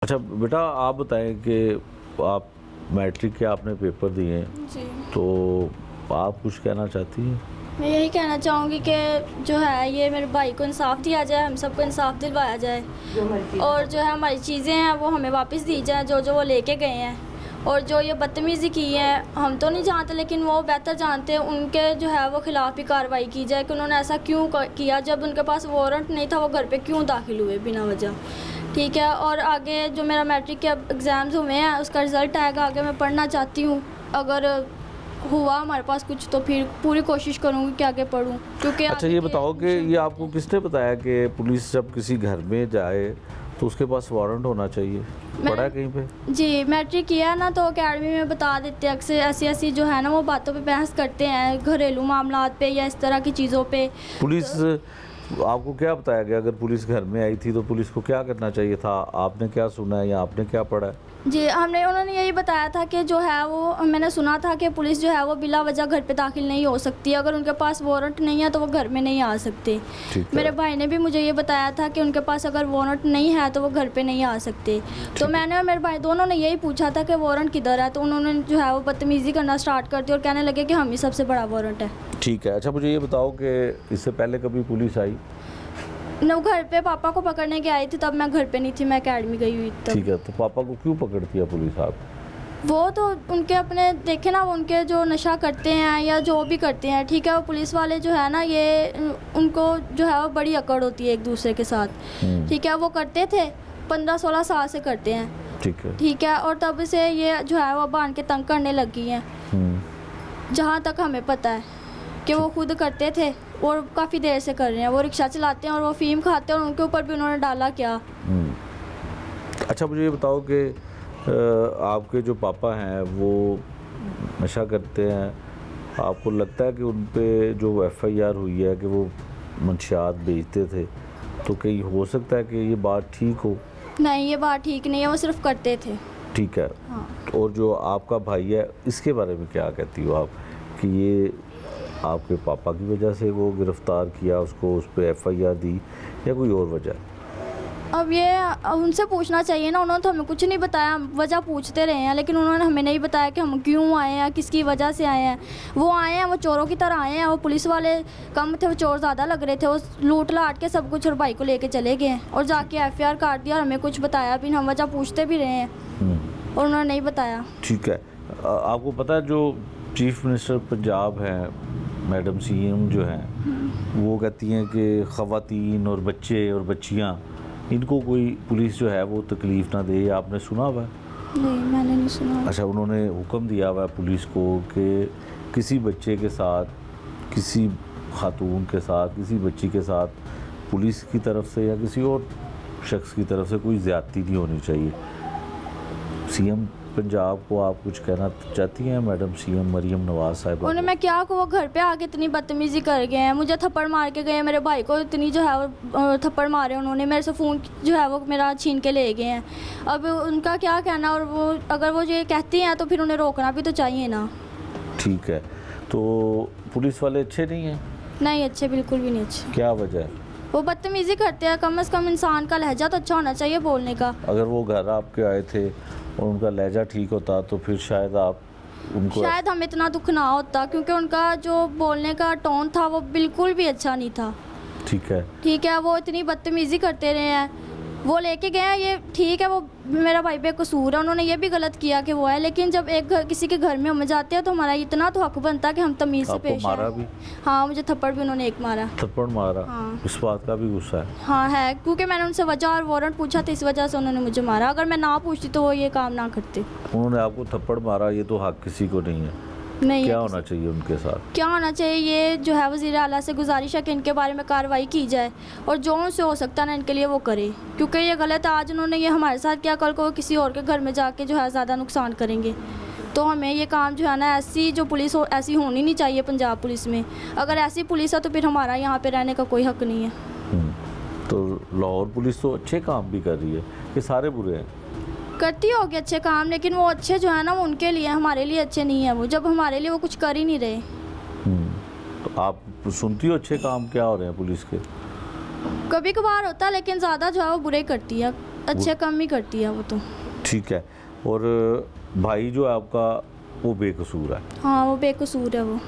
अच्छा बेटा, आप बताएं कि आप मैट्रिक के आपने पेपर दिए हैं, जी, तो आप कुछ कहना चाहती हैं? मैं यही कहना चाहूँगी कि जो है ये मेरे भाई को इंसाफ़ दिया जाए, हम सबको इंसाफ़ दिलवाया जाए और जो है हमारी चीज़ें हैं वो हमें वापस दी जाएँ जो जो वो लेके गए हैं। और जो ये बदतमीज़ी की है हम तो नहीं जानते, लेकिन वो बेहतर जानते हैं, उनके जो है वो ख़िलाफ़ भी कार्रवाई की जाए कि उन्होंने ऐसा क्यों किया। जब उनके पास वारंट नहीं था वो घर पे क्यों दाखिल हुए बिना वजह, ठीक है। और आगे जो मेरा मैट्रिक के अब एग्ज़ाम्स हुए हैं उसका रिज़ल्ट आएगा, आगे मैं पढ़ना चाहती हूँ। अगर हुआ हमारे पास कुछ तो फिर पूरी कोशिश करूँगी कि आगे पढूँ, क्योंकि अच्छा आगे ये के बताओ कि ये आपको किसने बताया कि पुलिस जब किसी घर में जाए तो उसके पास वारंट होना चाहिए? पढ़ा है कहीं पे? जी, मैट्रिक किया ना तो अकेडमी में बता देते हैं अक्सर ऐसी-ऐसी जो है ना वो बातों पे बहस करते हैं, घरेलू मामलात पे या इस तरह की चीज़ों पे। पुलिस आपको क्या बताया गया? अगर पुलिस घर में आई थी तो पुलिस को क्या करना चाहिए था? आपने क्या सुना है या आपने क्या पढ़ा है? जी, उन्होंने यही बताया था कि जो है वो मैंने सुना था कि पुलिस जो है वो बिला वजह घर पे दाखिल नहीं हो सकती, अगर उनके पास वारंट नहीं है तो वो घर में नहीं आ सकते। ठीक है। मेरे भाई ने भी मुझे ये बताया था कि उनके पास अगर वारंट नहीं है तो वो घर पे नहीं आ सकते। तो मैंने और मेरे भाई दोनों ने यही पूछा था कि वारंट किधर है, तो उन्होंने जो है वो बदतमीज़ी करना स्टार्ट कर दी और कहने लगे कि हम ही सबसे बड़ा वारंट है। ठीक है। अच्छा मुझे ये बताओ कि इससे पहले कभी पुलिस आई? न वो घर पे पापा को पकड़ने के आई थी, तब मैं घर पे नहीं थी, मैं अकेडमी गई हुई तब। ठीक है, तो पापा को क्यों पकड़ती है पुलिस आप? वो तो उनके अपने देखे ना, वो उनके जो नशा करते हैं या जो भी करते हैं, ठीक है। वो पुलिस वाले जो है ना ये उनको जो है वो बड़ी अकड़ होती है एक दूसरे के साथ, ठीक है। वो करते थे 15-16 साल से करते हैं, ठीक है। ठीक है। और तब से ये जो है वो बांध के तंग करने लग गई हैं, जहाँ तक हमें पता है कि वो खुद करते थे और काफ़ी देर से कर रहे हैं। वो रिक्शा चलाते हैं और वो फ़ीम खाते हैं और उनके ऊपर भी उन्होंने डाला क्या। अच्छा मुझे ये बताओ कि आपके जो पापा हैं वो नशा करते हैं, आपको लगता है कि उन पे जो एफआईआर हुई है कि वो मंशियात बेचते थे, तो कहीं हो सकता है कि ये बात ठीक हो? नहीं, ये बात ठीक नहीं है, वो सिर्फ करते थे। ठीक है। हाँ। और जो आपका भाई है इसके बारे में क्या कहती हो आप कि ये आपके पापा की वजह से वो गिरफ्तार किया, उसको उस पर एफआईआर दी या कोई और वजह? अब ये उनसे पूछना चाहिए ना, उन्होंने तो हमें कुछ नहीं बताया। वजह पूछते रहे हैं लेकिन उन्होंने हमें नहीं बताया कि हम क्यों आए हैं, किसकी वजह से आए हैं। वो आए हैं, वो चोरों की तरह आए हैं, वो पुलिस वाले कम थे, वो चोर ज़्यादा लग रहे थे। वो लूट लाट के सब कुछ और भाई को लेके चले गए और जाके एफआईआर काट दिया और हमें कुछ बताया भी नहीं। हम वजह पूछते भी रहे हैं और उन्होंने नहीं बताया। ठीक है। आपको पता है जो चीफ मिनिस्टर पंजाब हैं मैडम सीएम जो हैं, वो कहती हैं कि ख़वातीन और बच्चे और बच्चियां इनको कोई पुलिस जो है वो तकलीफ़ ना दे। आपने सुना हुआ है? नहीं, मैंने नहीं सुना। अच्छा, उन्होंने हुक्म दिया हुआ है पुलिस को कि किसी बच्चे के साथ, किसी खातून के साथ, किसी बच्ची के साथ पुलिस की तरफ से या किसी और शख्स की तरफ से कोई ज़्यादती नहीं होनी चाहिए। सीएम पंजाब को आप कुछ कहना चाहती हैं? मैडम सीएम मरियम नवाज साहिबा उन्हें मैं क्या कहूँ, वो घर पे आके इतनी बदतमीज़ी कर गए हैं, मुझे थप्पड़ मार के गए, मेरे भाई को इतनी जो है वो थप्पड़ मारे उन्होंने, मेरे से फ़ोन जो है वो मेरा छीन के ले गए हैं। अब उनका क्या कहना, और वो अगर वो ये कहती हैं तो फिर उन्हें रोकना भी तो चाहिए ना। ठीक है, तो पुलिस वाले अच्छे नहीं हैं? नहीं अच्छे, बिल्कुल भी नहीं अच्छे। क्या वजह है? वो बदतमीज़ी करते हैं, कम से कम इंसान का लहजा तो अच्छा होना चाहिए बोलने का। अगर वो घर आपके आए थे और उनका लहजा ठीक होता तो फिर शायद आप उनको शायद हमें इतना दुख ना होता, क्योंकि उनका जो बोलने का टोन था वो बिल्कुल भी अच्छा नहीं था। ठीक है। ठीक है, वो इतनी बदतमीज़ी करते रहे हैं। वो लेके गए हैं, ये ठीक है, वो मेरा भाई बेकसूर है, उन्होंने ये भी गलत किया कि वो है, लेकिन जब एक किसी के घर में हम जाते हैं तो हमारा इतना तो हक बनता है कि हम तमीज़ से आपको पेश मारा आएं। भी? हाँ, मुझे थप्पड़ भी उन्होंने एक मारा। थप्पड़ मारा? हाँ। इस बात का भी गुस्सा है? हाँ है, क्योंकि मैंने उनसे वजह और वारंट पूछा था, इस वजह से उन्होंने मुझे मारा। अगर मैं ना पूछती तो वो ये काम ना करते। उन्होंने आपको थप्पड़ मारा, ये तो हक किसी को नहीं है। नहीं क्या है। होना चाहिए उनके साथ? क्या होना चाहिए, ये जो है वज़ीर आला से गुजारिश है कि इनके बारे में कार्रवाई की जाए और जो उनसे हो सकता है ना इनके लिए वो करे, क्योंकि ये गलत है। आज उन्होंने ये हमारे साथ किया, कल को किसी और के घर में जाके जो है ज़्यादा नुकसान करेंगे। तो हमें ये काम जो है ना, ऐसी जो पुलिस हो ऐसी होनी नहीं चाहिए पंजाब पुलिस में। अगर ऐसी पुलिस है तो फिर हमारा यहाँ पे रहने का कोई हक नहीं है। तो लाहौर पुलिस तो अच्छे काम भी कर रही है, ये सारे बुरे हैं? करती होगी अच्छे काम, लेकिन वो अच्छे जो है ना वो उनके लिए, हमारे लिए अच्छे नहीं है वो, जब हमारे लिए वो कुछ कर ही नहीं रहे। तो आप सुनती हो अच्छे काम क्या हो रहे हैं पुलिस के? कभी कभार होता है, लेकिन ज़्यादा जो है वो बुरे करती है। अच्छे काम ही करती है वो तो। ठीक है। और भाई जो है आपका वो बेकसूर है? हाँ वो बेकसूर है वो।